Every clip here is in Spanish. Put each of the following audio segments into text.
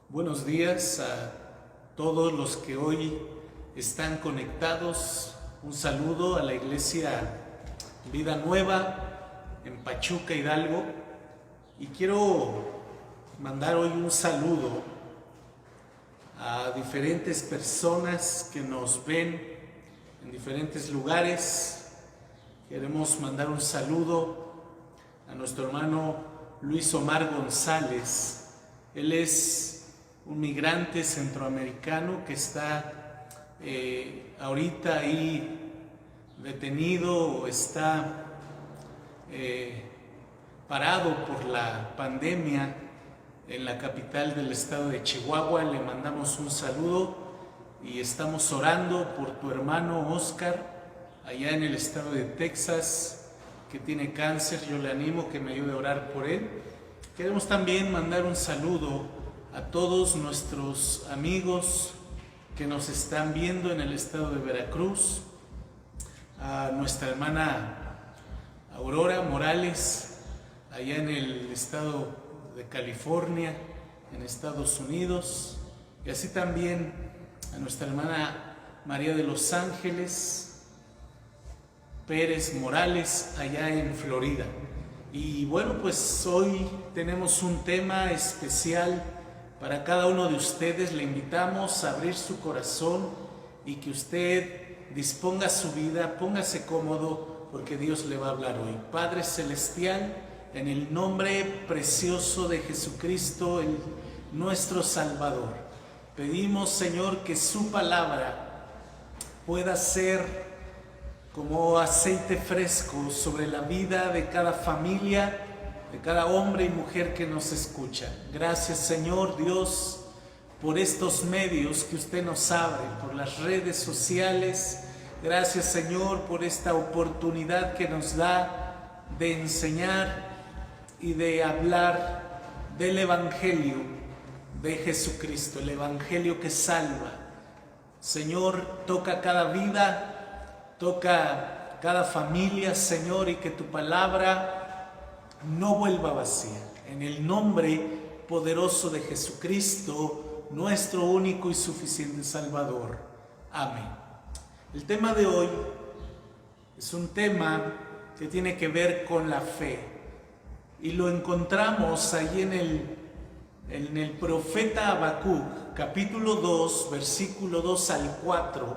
Buenos días a todos los que hoy están conectados. Un saludo a la Iglesia Vida Nueva en Pachuca, Hidalgo. Y quiero mandar hoy un saludo a diferentes personas que nos ven en diferentes lugares. Queremos mandar un saludo a nuestro hermano Luis Omar González. Él es un migrante centroamericano que está ahorita ahí detenido, está parado por la pandemia en la capital del estado de Chihuahua. Le mandamos un saludo y estamos orando por tu hermano Oscar allá en el estado de Texas, que tiene cáncer. Yo le animo que me ayude a orar por él. Queremos también mandar un saludo a todos nuestros amigos que nos están viendo en el estado de Veracruz, a nuestra hermana Aurora Morales, allá en el estado de California, en Estados Unidos, y así también a nuestra hermana María de los Ángeles Pérez Morales, allá en Florida. Y bueno, pues hoy tenemos un tema especial para cada uno de ustedes. Le invitamos a abrir su corazón y que usted disponga su vida, póngase cómodo, porque Dios le va a hablar hoy. Padre Celestial, en el nombre precioso de Jesucristo, nuestro Salvador, pedimos, Señor, que su palabra pueda ser como aceite fresco sobre la vida de cada familia, de cada hombre y mujer que nos escucha. Gracias, Señor Dios, por estos medios que usted nos abre, por las redes sociales. Gracias, Señor, por esta oportunidad que nos da de enseñar y de hablar del Evangelio de Jesucristo, el Evangelio que salva. Señor, toca cada vida, toca cada familia, Señor, y que tu palabra no vuelva vacía. En el nombre poderoso de Jesucristo, nuestro único y suficiente Salvador. Amén. El tema de hoy es un tema que tiene que ver con la fe, y lo encontramos ahí en el profeta Habacuc, capítulo 2, versículo 2 al 4,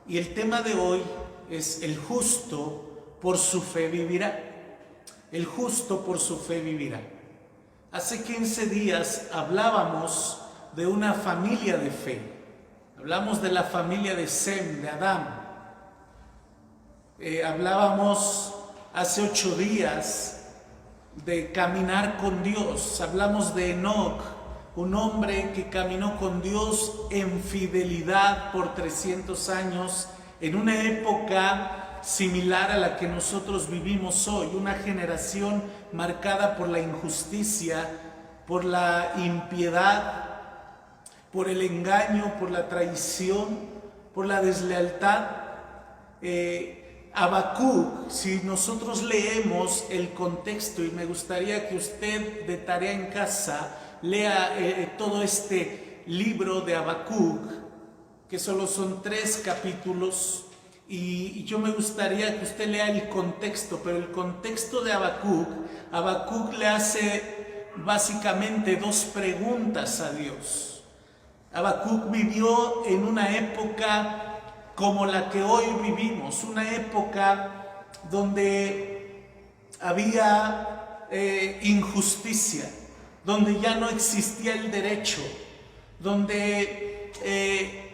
y el tema de hoy es: el justo por su fe vivirá. El justo por su fe vivirá. Hace 15 días hablábamos de una familia de fe. Hablamos de la familia de Sem, de Adán. Hablábamos hace 8 días de caminar con Dios. Hablamos de Enoc, un hombre que caminó con Dios en fidelidad por 300 años, en una época similar a la que nosotros vivimos hoy, una generación marcada por la injusticia, por la impiedad, por el engaño, por la traición, por la deslealtad. Habacuc, si nosotros leemos el contexto, y me gustaría que usted de tarea en casa lea todo este libro de Habacuc, que solo son 3 capítulos, y yo me gustaría que usted lea el contexto, pero el contexto de Habacuc le hace básicamente 2 preguntas a Dios. Habacuc vivió en una época como la que hoy vivimos, una época donde había injusticia, donde ya no existía el derecho, donde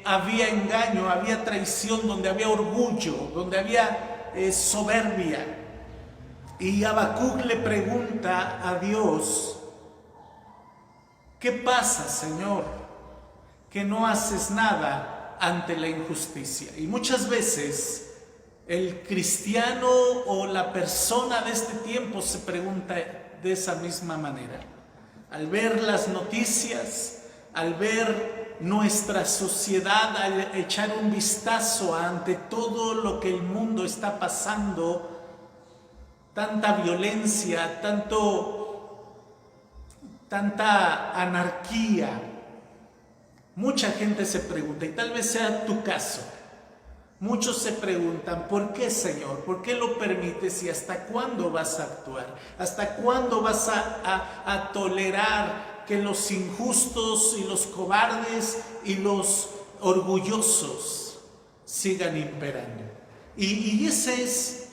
había engaño, había traición, donde había orgullo, donde había soberbia. Y Habacuc le pregunta a Dios: ¿qué pasa, Señor, que no haces nada ante la injusticia? Y muchas veces el cristiano o la persona de este tiempo se pregunta de esa misma manera. Al ver las noticias, al ver nuestra sociedad, al echar un vistazo ante todo lo que el mundo está pasando, tanta violencia, tanta anarquía, Mucha gente se pregunta, y tal vez sea tu caso, muchos se preguntan, ¿por qué, Señor? ¿Por qué lo permites y hasta cuándo vas a actuar? ¿Hasta cuándo vas a tolerar que los injustos y los cobardes y los orgullosos sigan imperando? Y ese es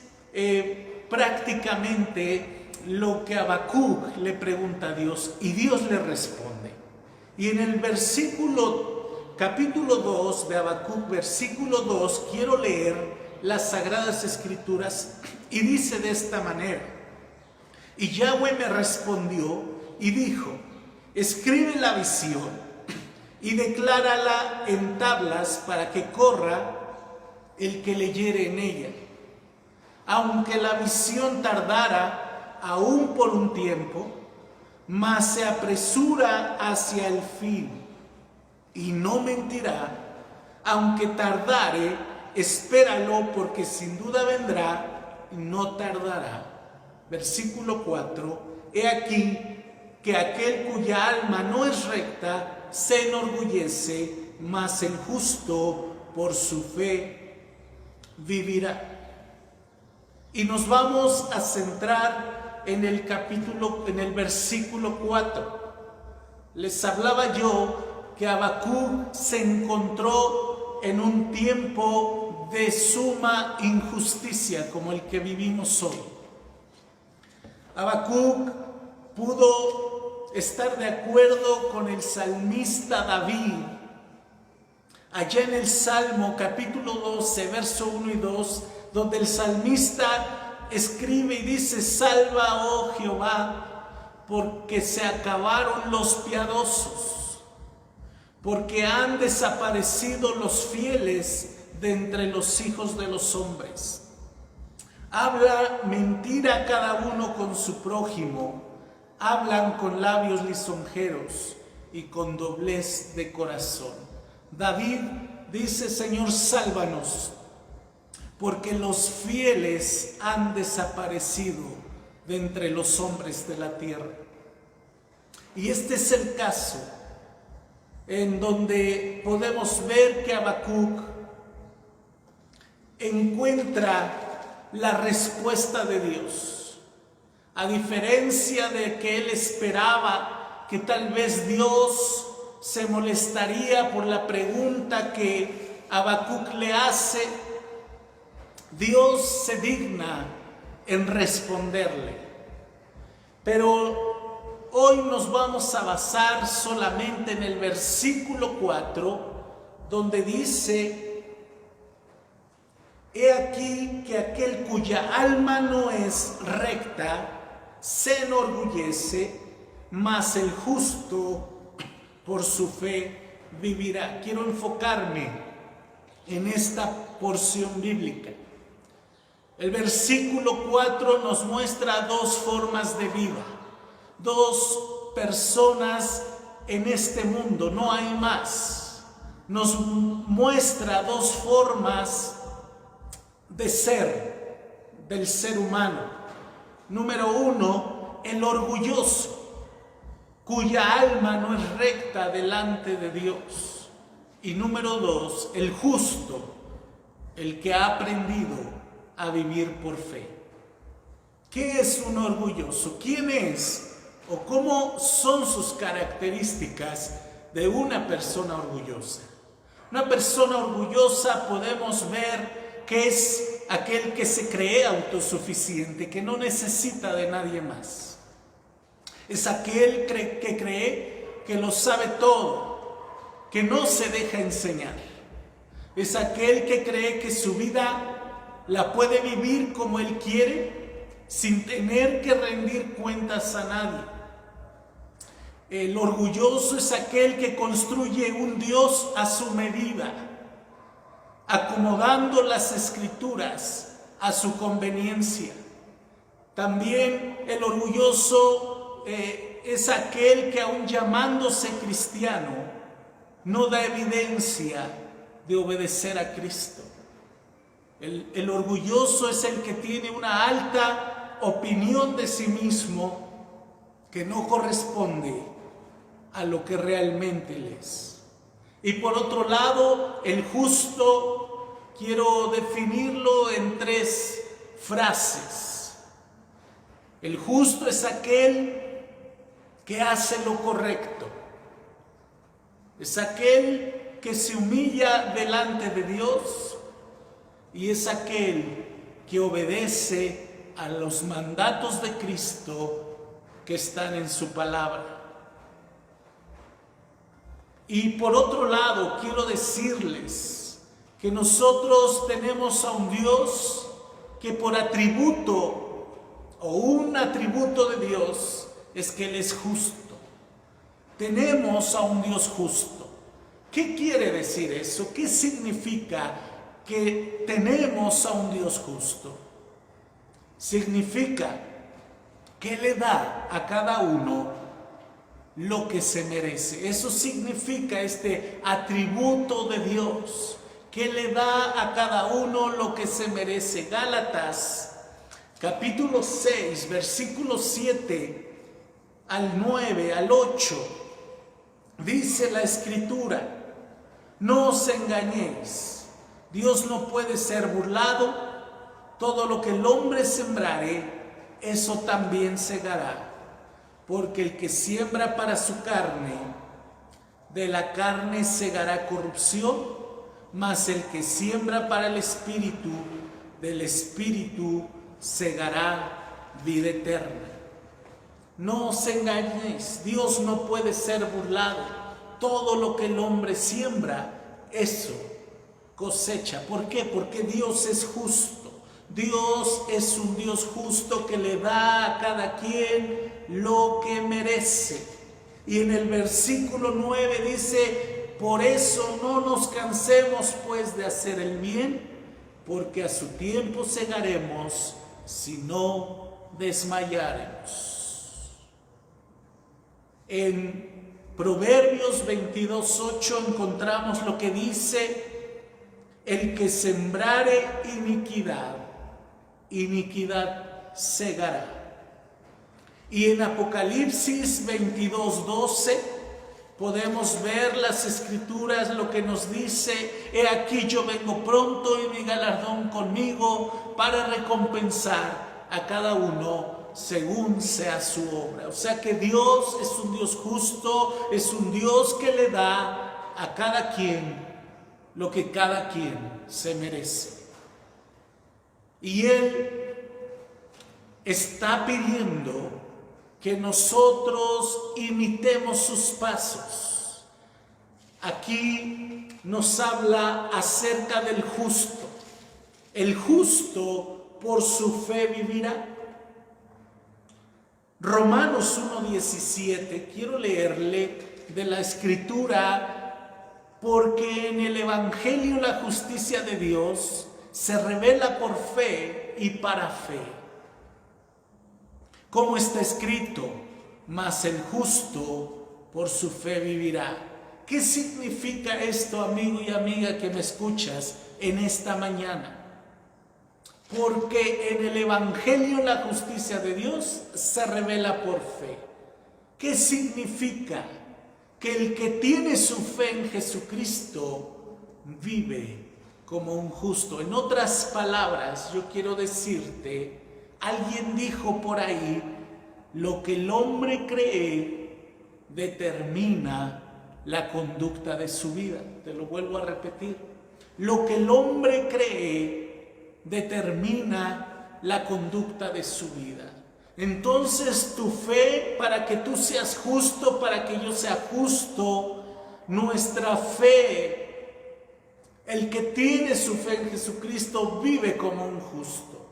prácticamente lo que Habacuc le pregunta a Dios, y Dios le responde. Y en el capítulo 2 de Habacuc, versículo 2, quiero leer las Sagradas Escrituras, y dice de esta manera: y Yahweh me respondió y dijo, escribe la visión y declárala en tablas para que corra el que leyere en ella. Aunque la visión tardara aún por un tiempo, mas se apresura hacia el fin, y no mentirá. Aunque tardare, espéralo, porque sin duda vendrá y no tardará. Versículo 4, he aquí que aquel cuya alma no es recta se enorgullece, mas el justo por su fe vivirá. Y nos vamos a centrar en el versículo 4. Les hablaba yo que Habacuc se encontró en un tiempo de suma injusticia como el que vivimos hoy. Habacuc pudo estar de acuerdo con el salmista David. Allá en el Salmo capítulo 12, verso 1 y 2, donde el salmista escribe y dice: salva, oh Jehová, porque se acabaron los piadosos, porque han desaparecido los fieles de entre los hijos de los hombres. Habla mentira cada uno con su prójimo, hablan con labios lisonjeros y con doblez de corazón. David dice: Señor, sálvanos, porque los fieles han desaparecido de entre los hombres de la tierra. Y este es el caso en donde podemos ver que Habacuc encuentra la respuesta de Dios. A diferencia de que él esperaba que tal vez Dios se molestaría por la pregunta que Habacuc le hace, Dios se digna en responderle. Pero hoy nos vamos a basar solamente en el versículo 4, donde dice: he aquí que aquel cuya alma no es recta se enorgullece, mas el justo por su fe vivirá. Quiero enfocarme en esta porción bíblica. El versículo 4 nos muestra dos formas de vida, dos personas en este mundo, no hay más. Nos muestra dos formas de ser, del ser humano. Número 1, el orgulloso, cuya alma no es recta delante de Dios. Y número 2, el justo, el que ha aprendido a vivir por fe. ¿Qué es un orgulloso? ¿Quién es o cómo son sus características de una persona orgullosa? Una persona orgullosa podemos ver que es aquel que se cree autosuficiente, que no necesita de nadie más. Es aquel que cree que lo sabe todo, que no se deja enseñar. Es aquel que cree que su vida la puede vivir como él quiere, sin tener que rendir cuentas a nadie. El orgulloso es aquel que construye un Dios a su medida, acomodando las escrituras a su conveniencia. También el orgulloso es aquel que, aun llamándose cristiano, no da evidencia de obedecer a Cristo. El orgulloso es el que tiene una alta opinión de sí mismo que no corresponde a lo que realmente él es. Y por otro lado, el justo, quiero definirlo en 3 frases. El justo es aquel que hace lo correcto. Es aquel que se humilla delante de Dios y es aquel que obedece a los mandatos de Cristo que están en su palabra. Y por otro lado, quiero decirles que nosotros tenemos a un Dios que por atributo, o un atributo de Dios, es que Él es justo. Tenemos a un Dios justo. ¿Qué quiere decir eso? ¿Qué significa que tenemos a un Dios justo? Significa que le da a cada uno lo que se merece. Eso significa este atributo de Dios, que le da a cada uno lo que se merece. Gálatas, capítulo 6, versículos 7 al 9, al 8, dice la Escritura: no os engañéis, Dios no puede ser burlado, todo lo que el hombre sembrare, eso también segará. Porque el que siembra para su carne, de la carne segará corrupción, mas el que siembra para el Espíritu, del Espíritu segará vida eterna. No os engañéis, Dios no puede ser burlado. Todo lo que el hombre siembra, eso cosecha. ¿Por qué? Porque Dios es justo. Dios es un Dios justo que le da a cada quien lo que merece. Y en el versículo 9 dice: por eso no nos cansemos pues de hacer el bien, porque a su tiempo segaremos si no desmayaremos. En Proverbios 22:8 encontramos lo que dice: el que sembrare iniquidad, iniquidad segará. Y en Apocalipsis 22:12 podemos ver las Escrituras, lo que nos dice: he aquí yo vengo pronto y mi galardón conmigo para recompensar a cada uno según sea su obra. O sea que Dios es un Dios justo, es un Dios que le da a cada quien lo que cada quien se merece. Y Él está pidiendo que nosotros imitemos sus pasos. Aquí nos habla acerca del justo. El justo por su fe vivirá. Romanos 1:17, quiero leerle de la Escritura, porque en el Evangelio la justicia de Dios se revela por fe y para fe. Como está escrito: mas el justo por su fe vivirá. ¿Qué significa esto, amigo y amiga que me escuchas en esta mañana? Porque en el Evangelio la justicia de Dios se revela por fe. ¿Qué significa? Que el que tiene su fe en Jesucristo vive como un justo. En otras palabras, yo quiero decirte, alguien dijo por ahí: lo que el hombre cree determina la conducta de su vida. Te lo vuelvo a repetir. Lo que el hombre cree determina la conducta de su vida. Entonces tu fe, para que tú seas justo, para que yo sea justo, nuestra fe, el que tiene su fe en Jesucristo vive como un justo.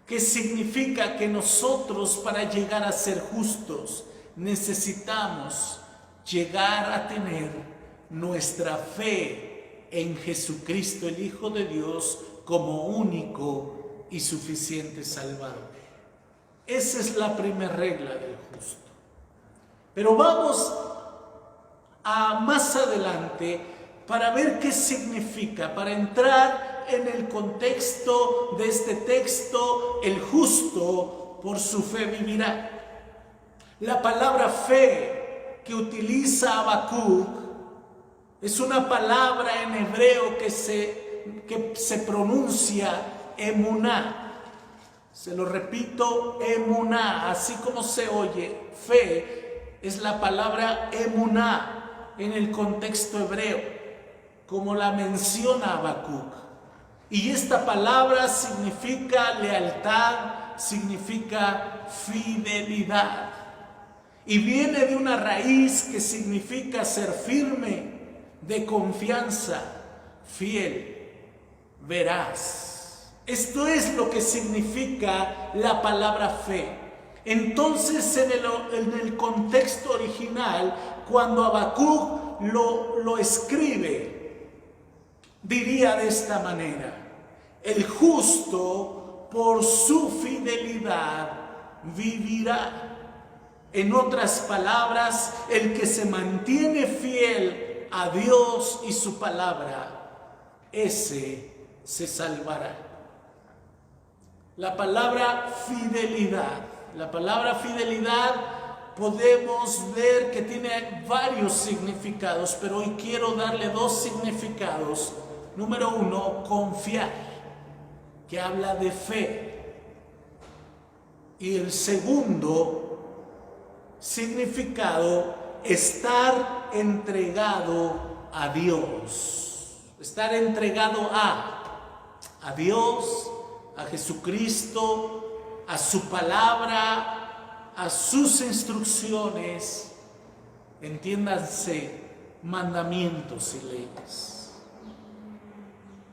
¿Qué significa? Que nosotros, para llegar a ser justos, necesitamos llegar a tener nuestra fe en Jesucristo, el Hijo de Dios, como único y suficiente Salvador. Esa es la primera regla del justo. Pero vamos a más adelante para ver qué significa, para entrar en el contexto de este texto: el justo por su fe vivirá. La palabra fe que utiliza Habacuc Es una palabra en hebreo que se pronuncia emuná. Se lo repito, emuná, así como se oye, fe, es la palabra emuná en el contexto hebreo, como la menciona Habacuc. Y esta palabra significa lealtad, significa fidelidad. Y viene de una raíz que significa ser firme, de confianza, fiel, veraz. Esto es lo que significa la palabra fe. Entonces, en el contexto original, cuando Habacuc lo escribe, diría de esta manera: el justo por su fidelidad vivirá. En otras palabras, el que se mantiene fiel a Dios y su palabra, ese se salvará. La palabra fidelidad podemos ver que tiene varios significados, pero hoy quiero darle dos significados. Número uno, confiar, que habla de fe. Y el segundo significado, estar entregado a Dios. Estar entregado a Dios, a Jesucristo, a su palabra, a sus instrucciones, entiéndanse, mandamientos y leyes.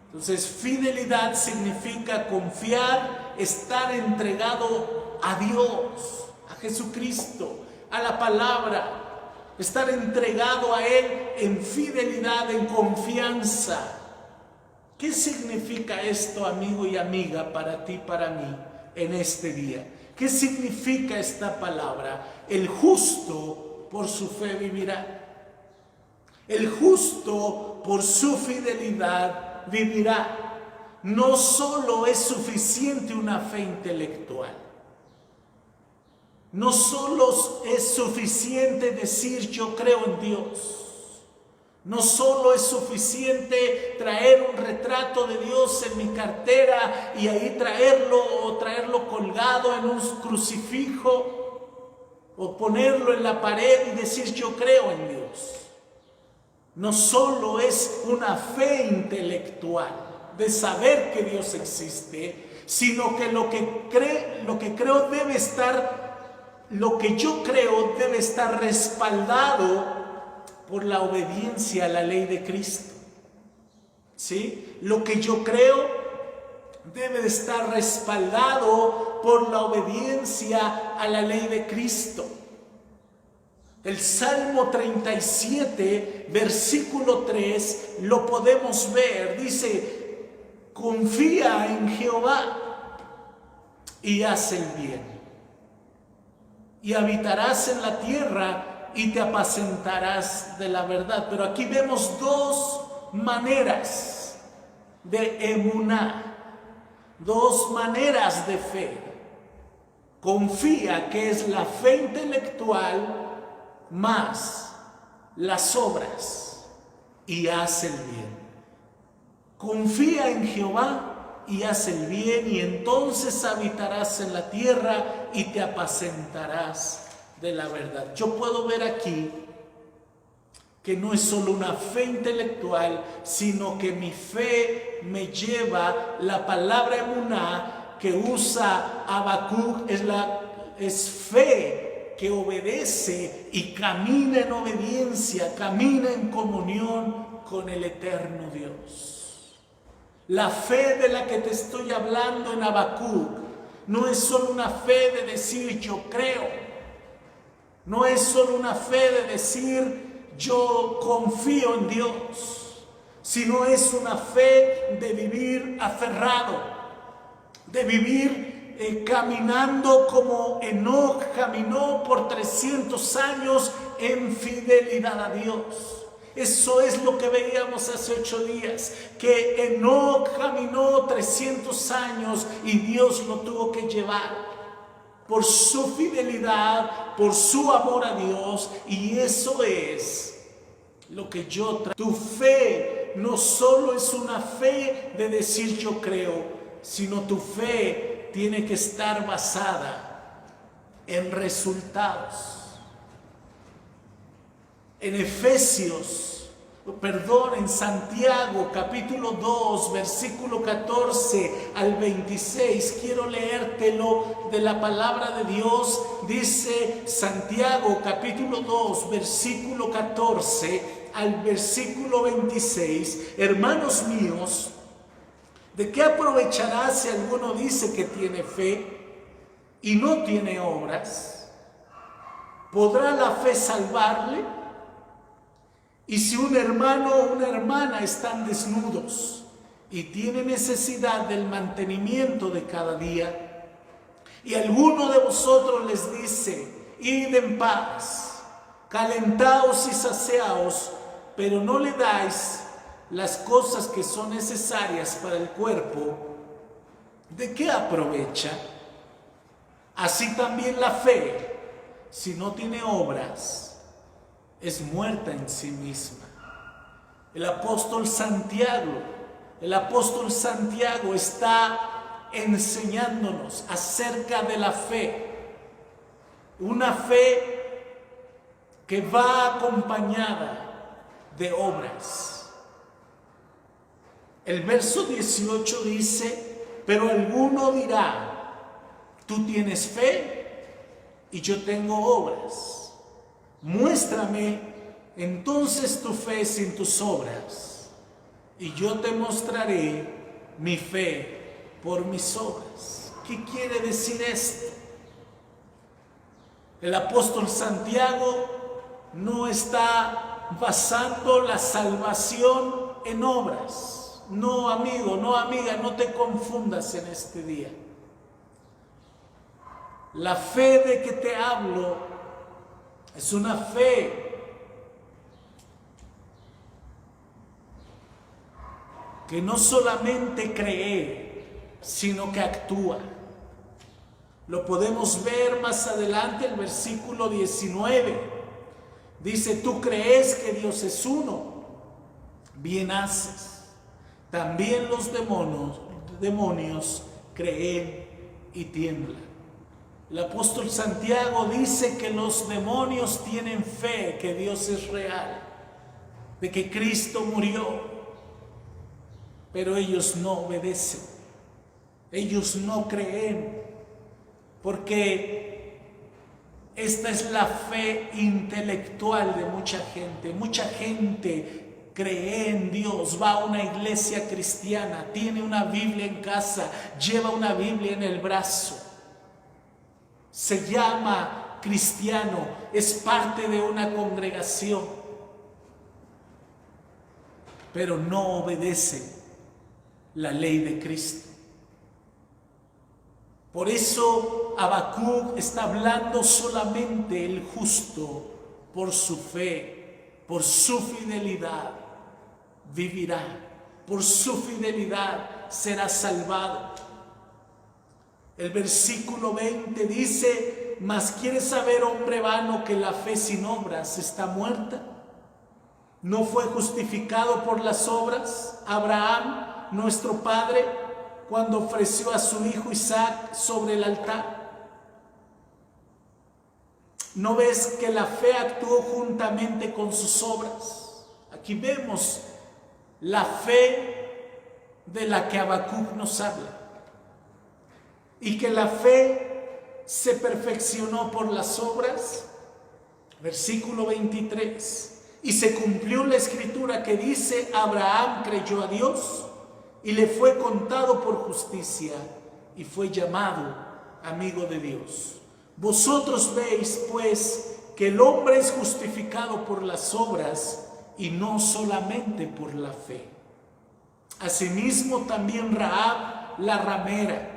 Entonces, fidelidad significa confiar, estar entregado a Dios, a Jesucristo, a la palabra, estar entregado a Él en fidelidad, en confianza. ¿Qué significa esto, amigo y amiga, para ti, para mí, en este día? ¿Qué significa esta palabra? El justo por su fe vivirá. El justo por su fidelidad vivirá. No solo es suficiente una fe intelectual. No solo es suficiente decir yo creo en Dios. No solo es suficiente traer un retrato de Dios en mi cartera y ahí traerlo colgado en un crucifijo o ponerlo en la pared y decir yo creo en Dios. No solo es una fe intelectual de saber que Dios existe, sino que lo que yo creo debe estar respaldado por la obediencia a la ley de Cristo. ¿Sí? Lo que yo creo debe de estar respaldado por la obediencia a la ley de Cristo. El Salmo 37, versículo 3, lo podemos ver. Dice: confía en Jehová y haz el bien, y habitarás en la tierra y te apacentarás de la verdad. Pero aquí vemos dos maneras de emuná, dos maneras de fe. Confía, que es la fe intelectual, más las obras, y haz el bien. Confía en Jehová y haz el bien, y entonces habitarás en la tierra y te apacentarás de la verdad. Yo puedo ver aquí que no es solo una fe intelectual, sino que mi fe me lleva, la palabra emuná que usa Habacuc es fe que obedece y camina en obediencia, camina en comunión con el eterno Dios. La fe de la que te estoy hablando en Habacuc no es solo una fe de decir yo creo. No es solo una fe de decir yo confío en Dios, sino es una fe de vivir aferrado, de vivir caminando como Enoc caminó por 300 años en fidelidad a Dios. Eso es lo que veíamos hace 8 días, que Enoc caminó 300 años y Dios lo tuvo que llevar por su fidelidad, por su amor a Dios, y eso es lo que yo traigo. Tu fe no solo es una fe de decir yo creo, sino tu fe tiene que estar basada en resultados. En Santiago capítulo 2, versículo 14 al 26, quiero leértelo de la palabra de Dios. Dice Santiago capítulo 2, versículo 14 al versículo 26, hermanos míos, ¿de qué aprovechará si alguno dice que tiene fe y no tiene obras? ¿Podrá la fe salvarle? Y si un hermano o una hermana están desnudos y tienen necesidad del mantenimiento de cada día, y alguno de vosotros les dice, id en paz, calentaos y saciaos, pero no le dais las cosas que son necesarias para el cuerpo, ¿de qué aprovecha? Así también la fe, si no tiene obras, es muerta en sí misma. El apóstol Santiago está enseñándonos acerca de la fe, una fe que va acompañada de obras. El verso 18 dice, pero alguno dirá, tú tienes fe y yo tengo obras. Muéstrame entonces tu fe sin tus obras, y yo te mostraré mi fe por mis obras. ¿Qué quiere decir esto? El apóstol Santiago no está basando la salvación en obras. No, amigo, no, amiga, no te confundas en este día. La fe de que te hablo es una fe que no solamente cree, sino que actúa. Lo podemos ver más adelante, el versículo 19. Dice, tú crees que Dios es uno, bien haces. También los demonios creen y tiemblan. El apóstol Santiago dice que los demonios tienen fe, que Dios es real, de que Cristo murió, pero ellos no obedecen, ellos no creen, porque esta es la fe intelectual de mucha gente. Mucha gente cree en Dios, va a una iglesia cristiana, tiene una Biblia en casa, lleva una Biblia en el brazo. Se llama cristiano, es parte de una congregación, pero no obedece la ley de Cristo. Por eso Habacuc está hablando solamente el justo, por su fe, por su fidelidad, vivirá, por su fidelidad será salvado. El versículo 20 dice, mas ¿quieres saber, hombre vano, que la fe sin obras está muerta? ¿No fue justificado por las obras Abraham, nuestro padre, cuando ofreció a su hijo Isaac sobre el altar? ¿No ves que la fe actuó juntamente con sus obras? Aquí vemos la fe de la que Habacuc nos habla. Y que la fe se perfeccionó por las obras. Versículo 23. Y se cumplió la escritura que dice, Abraham creyó a Dios y le fue contado por justicia y fue llamado amigo de Dios. Vosotros veis pues que el hombre es justificado por las obras y no solamente por la fe. Asimismo también Rahab, la ramera,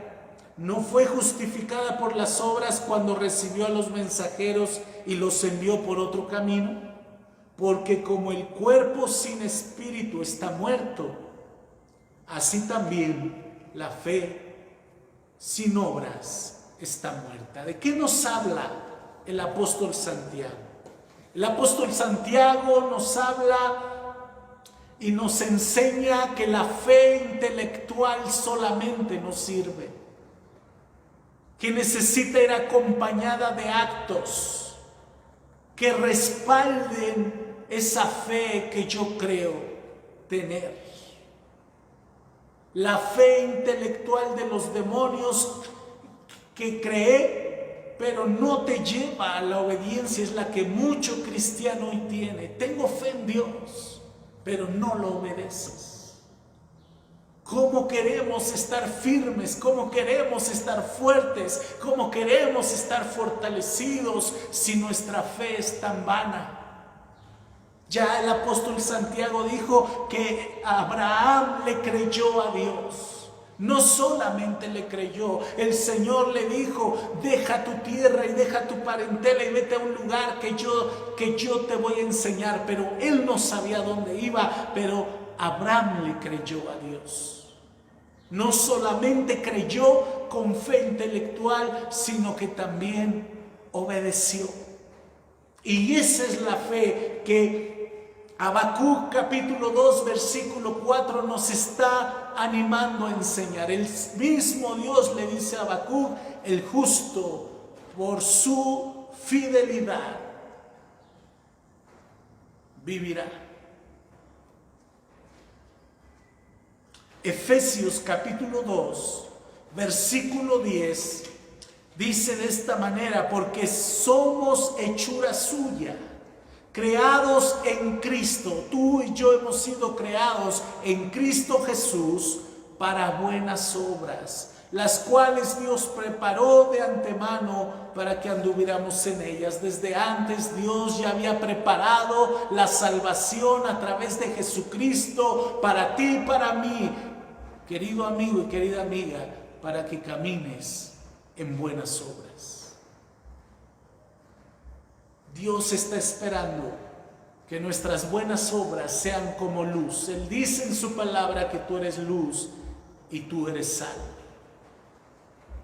no fue justificada por las obras cuando recibió a los mensajeros y los envió por otro camino, porque como el cuerpo sin espíritu está muerto, así también la fe sin obras está muerta. ¿De qué nos habla el apóstol Santiago? El apóstol Santiago nos habla y nos enseña que la fe intelectual solamente no sirve, que necesita ir acompañada de actos que respalden esa fe que yo creo tener. La fe intelectual de los demonios que cree, pero no te lleva a la obediencia, es la que mucho cristiano hoy tiene. Tengo fe en Dios, pero no lo obedeces. ¿Cómo queremos estar firmes? ¿Cómo queremos estar fuertes? ¿Cómo queremos estar fortalecidos si nuestra fe es tan vana? Ya el apóstol Santiago dijo que Abraham le creyó a Dios. No solamente le creyó, el Señor le dijo: deja tu tierra y deja tu parentela y vete a un lugar que yo te voy a enseñar. Pero él no sabía dónde iba, pero Abraham le creyó a Dios. No solamente creyó con fe intelectual, sino que también obedeció. Y esa es la fe que Habacuc capítulo 2 versículo 4 nos está animando a enseñar. El mismo Dios le dice a Habacuc: el justo por su fidelidad vivirá. Efesios capítulo 2 versículo 10 dice de esta manera: porque somos hechura suya, creados en Cristo. Tú y yo hemos sido creados en Cristo Jesús para buenas obras, las cuales Dios preparó de antemano para que anduviéramos en ellas. Desde antes Dios ya había preparado la salvación a través de Jesucristo para ti y para mí, querido amigo y querida amiga, para que camines en buenas obras. Dios está esperando que nuestras buenas obras sean como luz. Él dice en su palabra que tú eres luz y tú eres sal.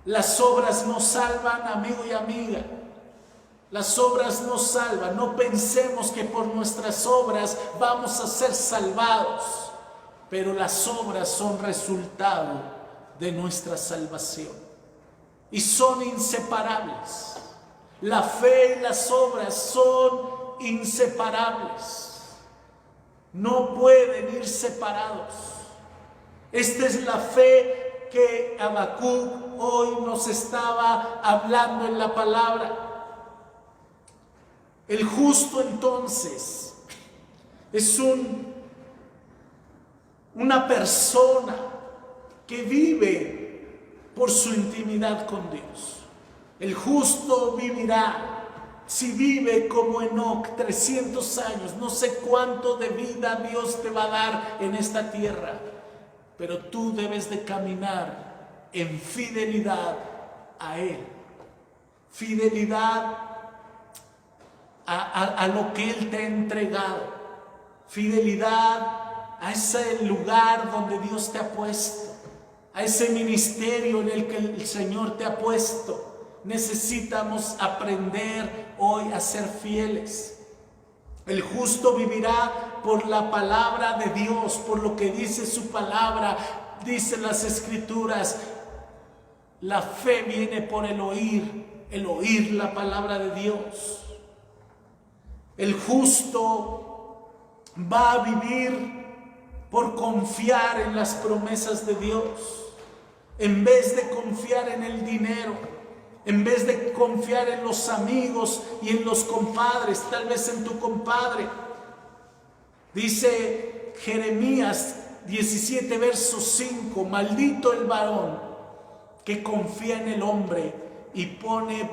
Las obras nos salvan, amigo y amiga. Las obras nos salvan. No pensemos que por nuestras obras vamos a ser salvados, pero las obras son resultado de nuestra salvación y son inseparables. La fe y las obras son inseparables. No pueden ir separados. Esta es la fe que Habacuc hoy nos estaba hablando en la palabra. El justo entonces es una persona que vive por su intimidad con Dios. El justo vivirá. Si vive como Enoc 300 años, no sé cuánto de vida Dios te va a dar en esta tierra, pero tú debes de caminar en fidelidad a Él, fidelidad a lo que Él te ha entregado, fidelidad a ese lugar donde Dios te ha puesto, a ese ministerio en el que el Señor te ha puesto. Necesitamos aprender hoy a ser fieles. El justo vivirá por la palabra de Dios, por lo que dice su palabra. Dicen las Escrituras: la fe viene por el oír la palabra de Dios. El justo va a vivir por confiar en las promesas de Dios, en vez de confiar en el dinero, en vez de confiar en los amigos y en los compadres, tal vez en tu compadre. Dice Jeremías 17 verso 5: maldito el varón que confía en el hombre y pone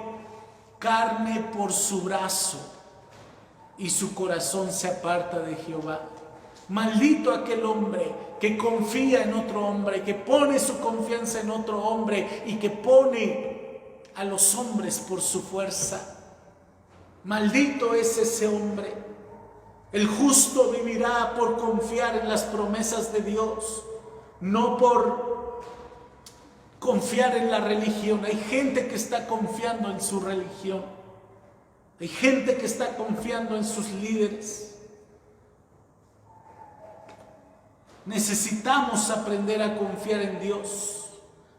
carne por su brazo y su corazón se aparta de Jehová. Maldito aquel hombre que confía en otro hombre, que pone su confianza en otro hombre y que pone a los hombres por su fuerza. Maldito es ese hombre. El justo vivirá por confiar en las promesas de Dios, no por confiar en la religión. Hay gente que está confiando en su religión. Hay gente que está confiando en sus líderes. Necesitamos aprender a confiar en Dios.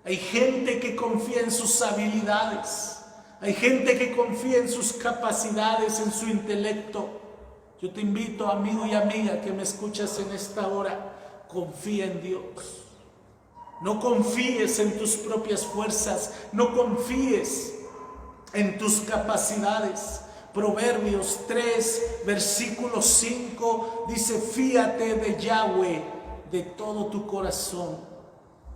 Hay gente que confía en sus habilidades. Hay gente que confía en sus capacidades, en su intelecto. Yo te invito, amigo y amiga que me escuchas en esta hora, confía en Dios. No confíes en tus propias fuerzas, no confíes en tus capacidades. Proverbios 3, versículo 5 dice: fíate de Yahweh de todo tu corazón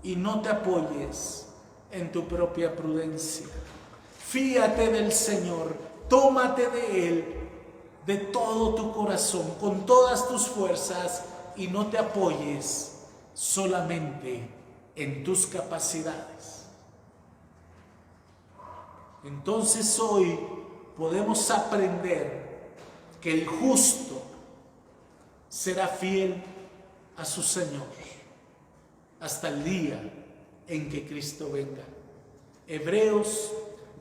y no te apoyes en tu propia prudencia. Fíate del Señor, tómate de Él de todo tu corazón, con todas tus fuerzas, y no te apoyes solamente en tus capacidades. Entonces hoy podemos aprender que el justo será fiel a su Señor hasta el día en que Cristo venga. Hebreos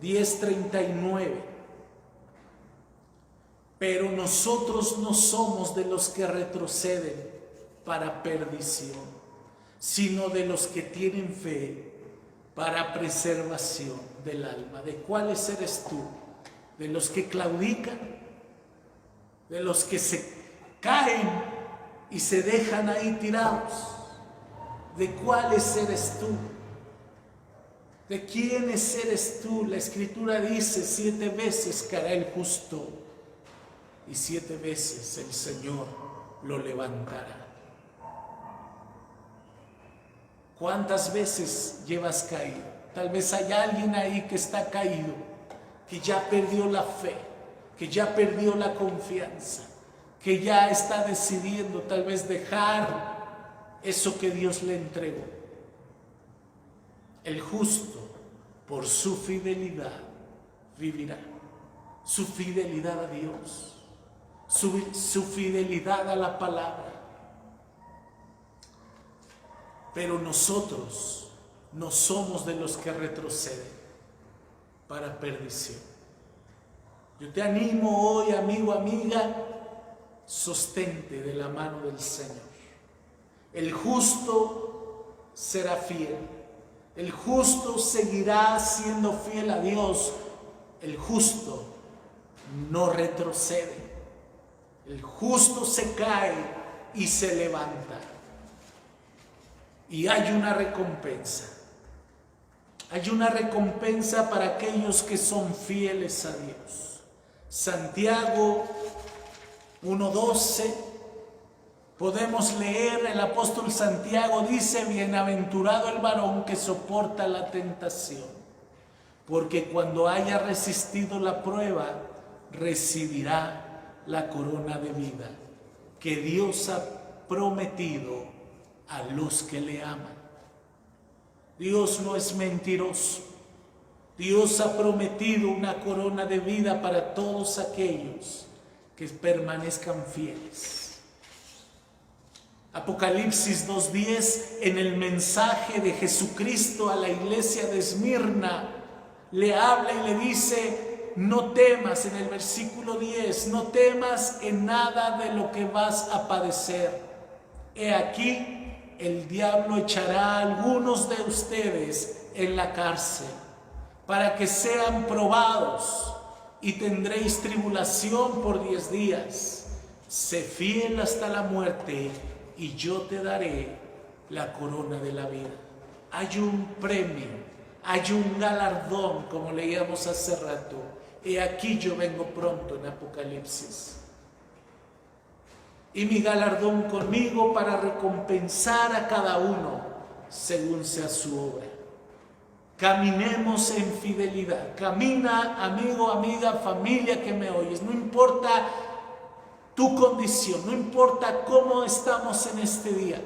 10:39. Pero nosotros no somos de los que retroceden para perdición, sino de los que tienen fe para preservación del alma. ¿De cuáles eres tú? ¿De los que claudican? ¿De los que se caen y se dejan ahí tirados? ¿De cuáles eres tú? ¿De quiénes eres tú? La Escritura dice: 7 veces caerá el justo y 7 veces el Señor lo levantará. ¿Cuántas veces llevas caído? Tal vez hay alguien ahí que está caído, que ya perdió la fe, que ya perdió la confianza, que ya está decidiendo tal vez dejar eso que Dios le entregó. El justo, por su fidelidad, vivirá. Su fidelidad a Dios, su fidelidad a la palabra. Pero nosotros no somos de los que retroceden para perdición. Yo te animo hoy, amigo, amiga, sostente de la mano del Señor. El justo será fiel. El justo seguirá siendo fiel a Dios. El justo no retrocede. El justo se cae y se levanta. Y hay una recompensa. Hay una recompensa para aquellos que son fieles a Dios. Santiago 1:12, podemos leer, el apóstol Santiago dice: bienaventurado el varón que soporta la tentación, porque cuando haya resistido la prueba, recibirá la corona de vida que Dios ha prometido a los que le aman. Dios no es mentiroso. Dios ha prometido una corona de vida para todos aquellos que permanezcan fieles. Apocalipsis 2:10, en el mensaje de Jesucristo a la iglesia de Esmirna, le habla y le dice: no temas, en el versículo 10, no temas en nada de lo que vas a padecer. He aquí, el diablo echará a algunos de ustedes en la cárcel para que sean probados, y tendréis tribulación por 10 días. Sé fiel hasta la muerte y yo te daré la corona de la vida. Hay un premio, hay un galardón, como leíamos hace rato. He aquí yo vengo pronto, en Apocalipsis. Y mi galardón conmigo para recompensar a cada uno según sea su obra. Caminemos en fidelidad. Camina, amigo, amiga, familia que me oyes. No importa tu condición, no importa cómo estamos en este día.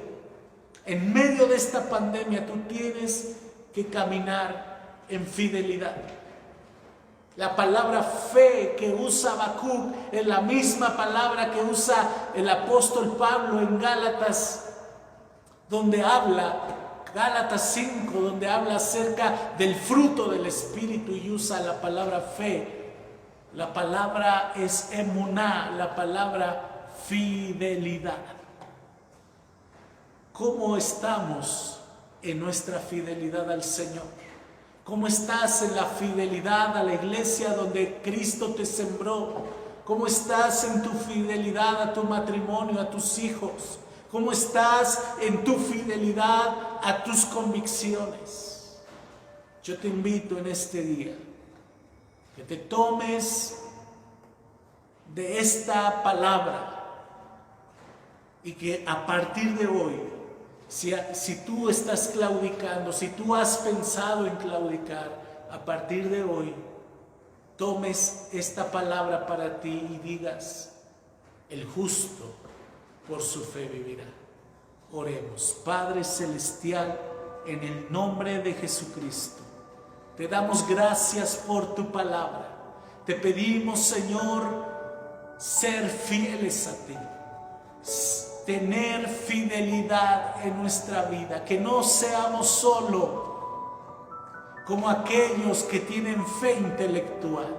En medio de esta pandemia tú tienes que caminar en fidelidad. La palabra fe que usa Habacuc es la misma palabra que usa el apóstol Pablo en Gálatas, donde habla, Gálatas 5, donde habla acerca del fruto del Espíritu y usa la palabra fe La palabra es emuná, la palabra fidelidad. ¿Cómo estamos en nuestra fidelidad al Señor? ¿Cómo estás en la fidelidad a la iglesia donde Cristo te sembró? ¿Cómo estás en tu fidelidad a tu matrimonio, a tus hijos? ¿Cómo estás en tu fidelidad a tus convicciones? Yo te invito en este día que te tomes de esta palabra y que a partir de hoy, si tú estás claudicando, si tú has pensado en claudicar, a partir de hoy, tomes esta palabra para ti y digas: el justo por su fe vivirá. Oremos. Padre celestial, en el nombre de Jesucristo, te damos gracias por tu palabra. Te pedimos, Señor, ser fieles a ti, tener fidelidad en nuestra vida, que no seamos solo como aquellos que tienen fe intelectual,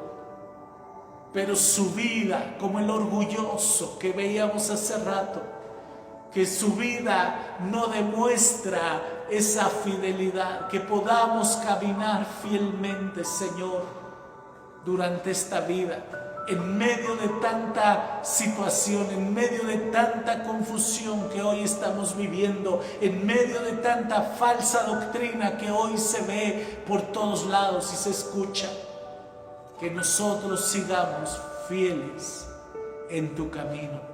pero su vida como el orgulloso que veíamos hace rato, que su vida no demuestra esa fidelidad, que podamos caminar fielmente, Señor, durante esta vida, en medio de tanta situación, en medio de tanta confusión que hoy estamos viviendo, en medio de tanta falsa doctrina que hoy se ve por todos lados y se escucha, que nosotros sigamos fieles en tu camino.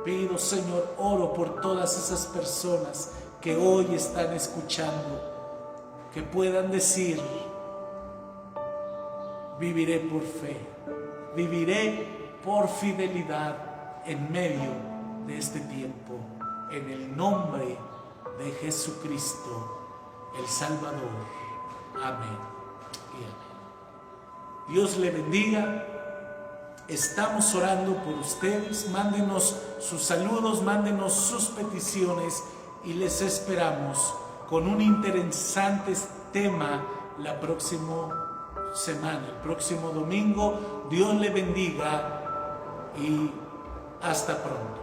Pido, Señor, oro por todas esas personas que hoy están escuchando, que puedan decir: viviré por fe, viviré por fidelidad en medio de este tiempo, en el nombre de Jesucristo, el Salvador. Amén y amén. Dios le bendiga. Estamos orando por ustedes. Mándenos sus saludos, mándenos sus peticiones y les esperamos con un interesante tema la próxima semana, el próximo domingo. Dios le bendiga y hasta pronto.